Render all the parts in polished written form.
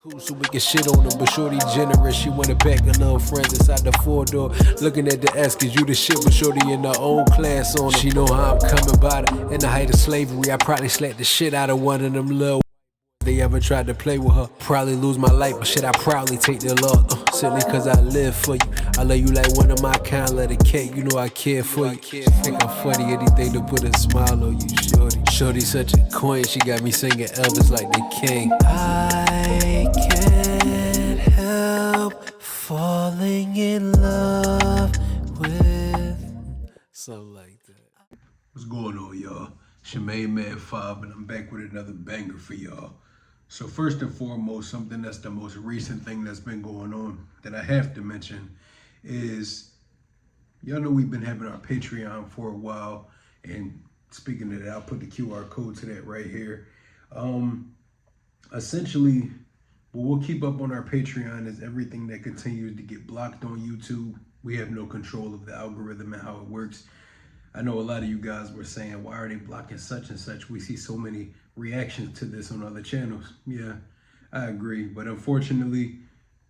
Cool, so we can shit on them, but shorty generous. She wanna pack her little friends inside the 4-door. Looking at the ass, cause you the shit, but shorty in her own class on her. She know how I'm coming by her. In the height of slavery, I probably slapped the shit out of one of them little they ever tried to play with her. Probably lose my life, but shit, I proudly take their love. Simply cause I live for you. I love you like one of my kind, let it cake. You know I care for you. Think I'm funny, anything to put a smile on you, shorty. Shorty such a queen, she got me singing Elvis like the king. I can't help falling in love with something like that. What's going on, y'all? It's your main man 5, and I'm back with another banger for y'all. So first and foremost, something that's the most recent thing that's been going on that I have to mention is, y'all know we've been having our Patreon for a while, and speaking of that, I'll put the QR code to that right here. Essentially, what we'll keep up on our Patreon is everything that continues to get blocked on YouTube. We have no control of the algorithm and how it works. I know a lot of you guys were saying, why are they blocking such and such? We see so many reactions to this on other channels. Yeah, I agree. But unfortunately,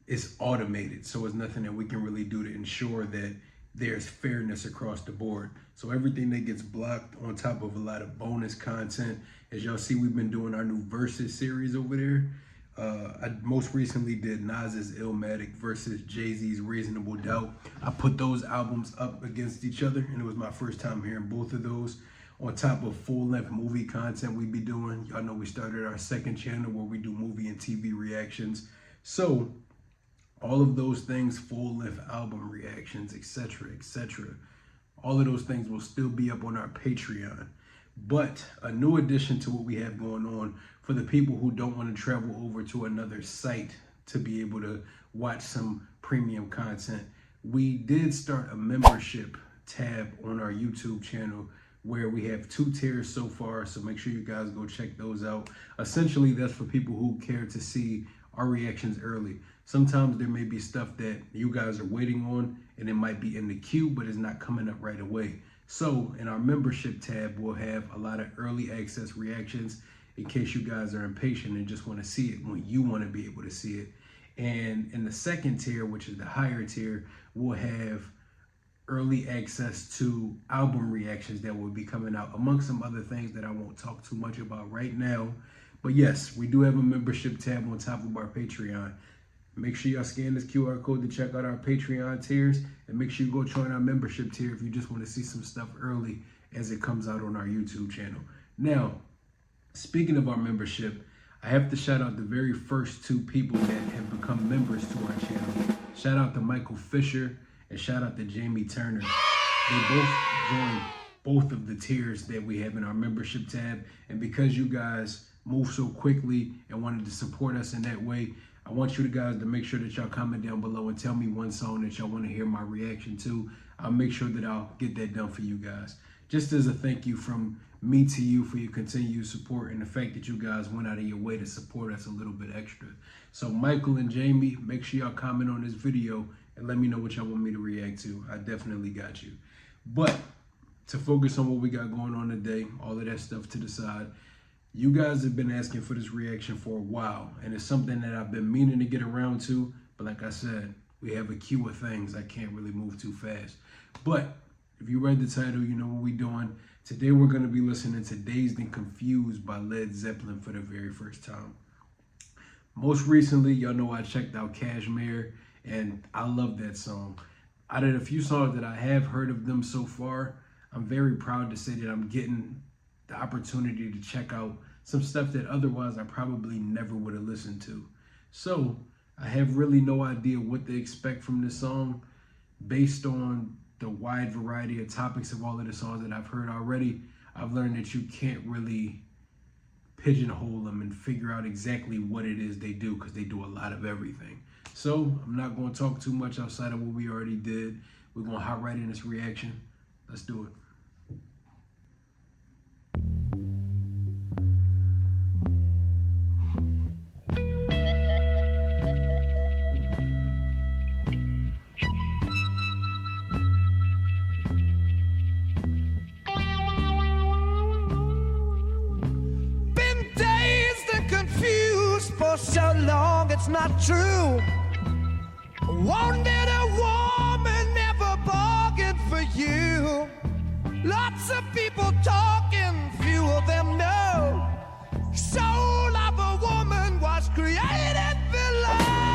it's automated. So it's nothing that we can really do to ensure that there's fairness across the board. So everything that gets blocked, on top of a lot of bonus content, as y'all see, we've been doing our new Versus series over there. I most recently did Nas's Illmatic versus Jay-Z's Reasonable Doubt. I put those albums up against each other, and it was my first time hearing both of those. On top of full-length movie content we be doing. Y'all know we started our second channel where we do movie and TV reactions. So all of those things, full-length album reactions, etc., etc., all of those things will still be up on our Patreon. But a new addition to what we have going on for the people who don't want to travel over to another site to be able to watch some premium content, we did start a membership tab on our YouTube channel where we have 2 tiers so far. So make sure you guys go check those out. Essentially, that's for people who care to see our reactions early. Sometimes there may be stuff that you guys are waiting on and it might be in the queue, but it's not coming up right away. So in our membership tab, we'll have a lot of early access reactions in case you guys are impatient and just want to see it when you want to be able to see it. And in the second tier, which is the higher tier, we'll have early access to album reactions that will be coming out, amongst some other things that I won't talk too much about right now. But yes, we do have a membership tab on top of our Patreon. Make sure y'all scan this QR code to check out our Patreon tiers, and make sure you go join our membership tier if you just want to see some stuff early as it comes out on our YouTube channel. Now, speaking of our membership, I have to shout out the very first 2 people that have become members to our channel. Shout out to Michael Fisher and shout out to Jamie Turner. They both joined both of the tiers that we have in our membership tab. And because you guys moved so quickly and wanted to support us in that way, I want you guys to make sure that y'all comment down below and tell me one song that y'all want to hear my reaction to. I'll make sure that I'll get that done for you guys. Just as a thank you from me to you for your continued support and the fact that you guys went out of your way to support us a little bit extra. So Michael and Jamie, make sure y'all comment on this video and let me know what y'all want me to react to. I definitely got you. But to focus on what we got going on today, all of that stuff to the side, you guys have been asking for this reaction for a while, and it's something that I've been meaning to get around to, but like I said, we have a queue of things. I can't really move too fast. But if you read the title, you know what we're doing. Today we're going to be listening to Dazed and Confused by Led Zepplin for the very first time. Most recently, y'all know I checked out Cashmere, and I love that song. Out of the few songs that I have heard of them so far, I'm very proud to say that I'm getting the opportunity to check out some stuff that otherwise I probably never would have listened to. So I have really no idea what to expect from this song based on the wide variety of topics of all of the songs that I've heard already. I've learned that you can't really pigeonhole them and figure out exactly what it is they do, because they do a lot of everything. So I'm not going to talk too much outside of what we already did. We're going to hop right in this reaction. Let's do it. So long, it's not true. Wanted a woman, never bargained for you. Lots of people talking, few of them know. Soul of a woman was created below.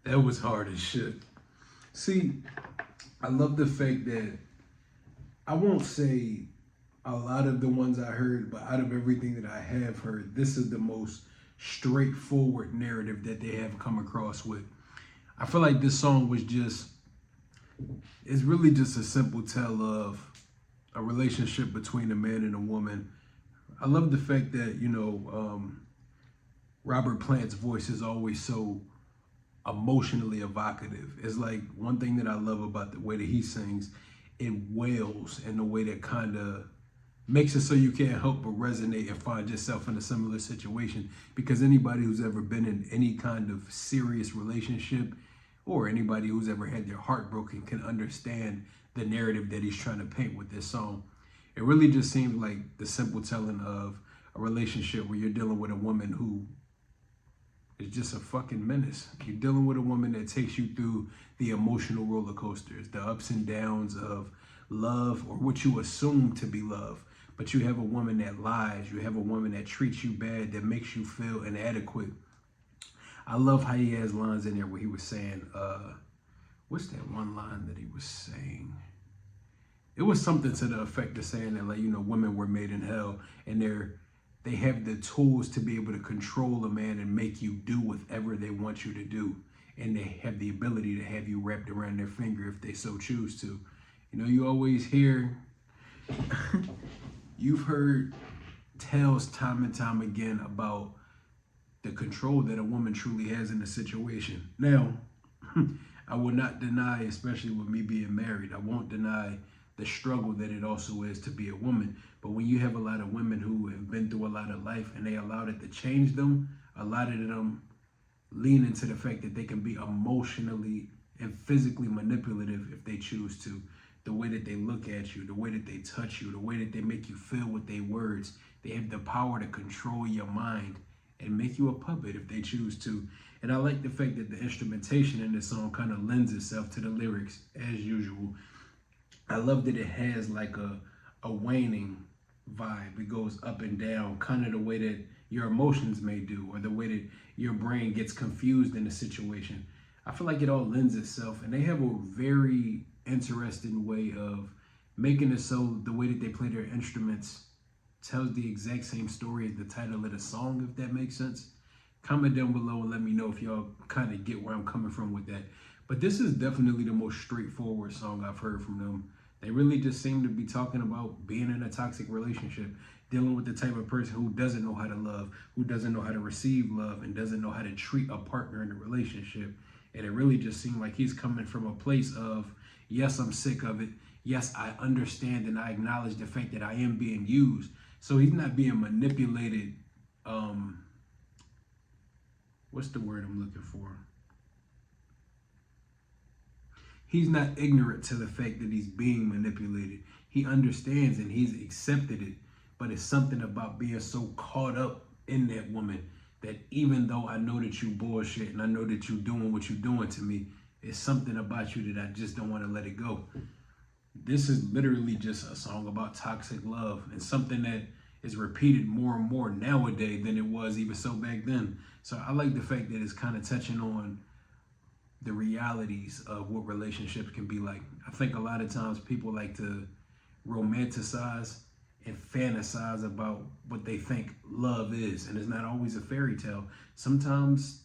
That was hard as shit. See, I love the fact that I won't say a lot of the ones I heard, but out of everything that I have heard, this is the most straightforward narrative that they have come across with. I feel like this song was it's really just a simple tale of a relationship between a man and a woman. I love the fact that, Robert Plant's voice is always so emotionally evocative. It's like one thing that I love about the way that he sings, it wails in a way that kind of makes it so you can't help but resonate and find yourself in a similar situation. Because anybody who's ever been in any kind of serious relationship or anybody who's ever had their heart broken can understand the narrative that he's trying to paint with this song. It really just seems like the simple telling of a relationship where you're dealing with a woman who is just a fucking menace. You're dealing with a woman that takes you through the emotional roller coasters, the ups and downs of love or what you assume to be love. But you have a woman that lies. You have a woman that treats you bad, that makes you feel inadequate. I love how he has lines in there where he was saying, what's that one line that he was saying? It was something to the effect of saying that, like, women were made in hell and they have the tools to be able to control a man and make you do whatever they want you to do. And they have the ability to have you wrapped around their finger if they so choose to. You always hear, you've heard tales time and time again about the control that a woman truly has in a situation. Now, I will not deny, especially with me being married, I won't deny the struggle that it also is to be a woman. But when you have a lot of women who have been through a lot of life and they allowed it to change them, a lot of them lean into the fact that they can be emotionally and physically manipulative if they choose to. The way that they look at you, the way that they touch you, the way that they make you feel with their words. They have the power to control your mind and make you a puppet if they choose to. And I like the fact that the instrumentation in this song kind of lends itself to the lyrics as usual. I love that it has like a waning vibe. It goes up and down, kind of the way that your emotions may do, or the way that your brain gets confused in a situation. I feel like it all lends itself, and they have a very interesting way of making it so the way that they play their instruments tells the exact same story as the title of the song, if that makes sense. Comment down below and let me know if y'all kind of get where I'm coming from with that. But this is definitely the most straightforward song I've heard from them. They really just seem to be talking about being in a toxic relationship, dealing with the type of person who doesn't know how to love, who doesn't know how to receive love, and doesn't know how to treat a partner in a relationship. And it really just seemed like he's coming from a place of, yes, I'm sick of it. Yes, I understand and I acknowledge the fact that I am being used. So he's not being manipulated. What's the word I'm looking for? He's not ignorant to the fact that he's being manipulated. He understands and he's accepted it. But it's something about being so caught up in that woman that even though I know that you bullshit and I know that you doing what you're doing to me, it's something about you that I just don't want to let it go. This is literally just a song about toxic love and something that is repeated more and more nowadays than it was even so back then. So I like the fact that it's kind of touching on the realities of what relationships can be like. I think a lot of times people like to romanticize and fantasize about what they think love is, and it's not always a fairy tale. Sometimes,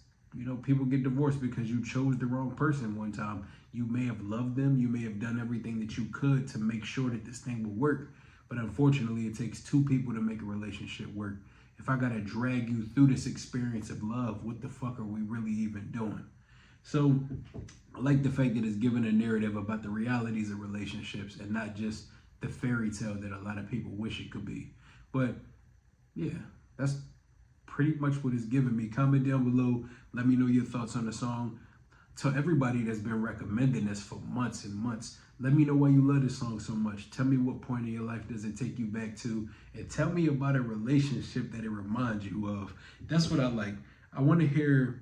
people get divorced because you chose the wrong person one time. You may have loved them, you may have done everything that you could to make sure that this thing will work, but unfortunately it takes two people to make a relationship work. If I gotta drag you through this experience of love, what the fuck are we really even doing? So I like the fact that it's giving a narrative about the realities of relationships and not just the fairy tale that a lot of people wish it could be. But yeah, that's pretty much what it's giving me. Comment down below, let me know your thoughts on the song. To everybody that's been recommending this for months and months, let me know why you love this song so much. Tell me what point in your life does it take you back to, and tell me about a relationship that it reminds you of. That's what I like. I want to hear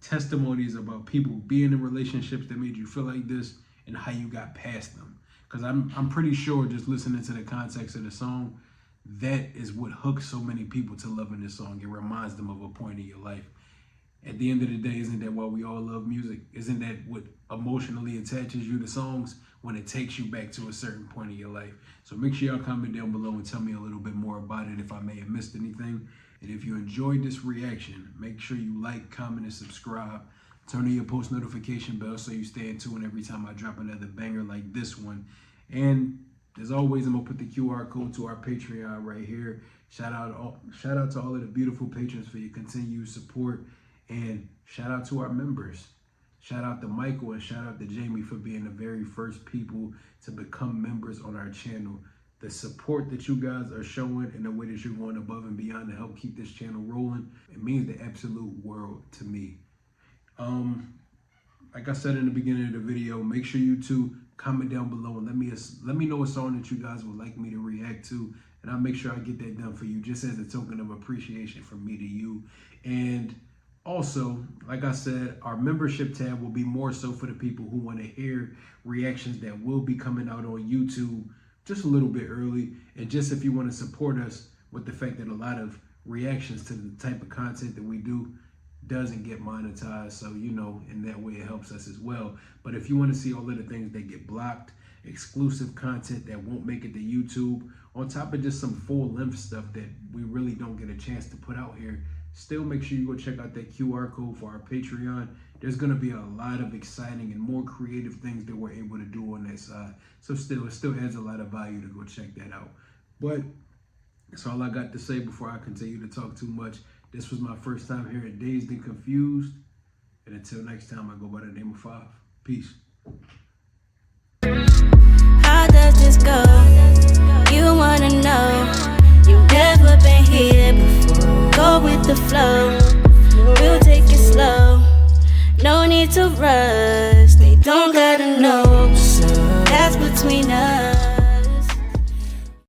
testimonies about people being in relationships that made you feel like this and how you got past them. Because I'm pretty sure just listening to the context of the song, that is what hooks so many people to loving this song. It reminds them of a point in your life. At the end of the day, isn't that why we all love music? Isn't that what emotionally attaches you to songs when it takes you back to a certain point in your life? So make sure y'all comment down below and tell me a little bit more about it if I may have missed anything. And if you enjoyed this reaction, make sure you like, comment, and subscribe. Turn on your post notification bell so you stay in tune every time I drop another banger like this one. And as always, I'm gonna put the QR code to our Patreon right here. Shout out to all of the beautiful patrons for your continued support. And shout out to our members. Shout out to Michael and shout out to Jamie for being the very first people to become members on our channel. The support that you guys are showing and the way that you're going above and beyond to help keep this channel rolling, it means the absolute world to me. Like I said in the beginning of the video, make sure you two comment down below and let me know a song that you guys would like me to react to, and I'll make sure I get that done for you, just as a token of appreciation from me to you. And also, like I said, our membership tab will be more so for the people who want to hear reactions that will be coming out on YouTube just a little bit early, and just if you want to support us with the fact that a lot of reactions to the type of content that we do doesn't get monetized, so you know, in that way it helps us as well. But if you want to see all of the things that get blocked, exclusive content that won't make it to YouTube, on top of just some full-length stuff that we really don't get a chance to put out here, still make sure you go check out that QR code for our Patreon. There's going to be a lot of exciting and more creative things that we're able to do on that side. So it still adds a lot of value to go check that out. But that's all I got to say before I continue to talk too much. This was my first time here at Dazed and Confused. And until next time, I go by the name of 5. Peace. How does this go? You wanna know? You've never been here before. Go with the flow. We'll take it slow. No need to rush.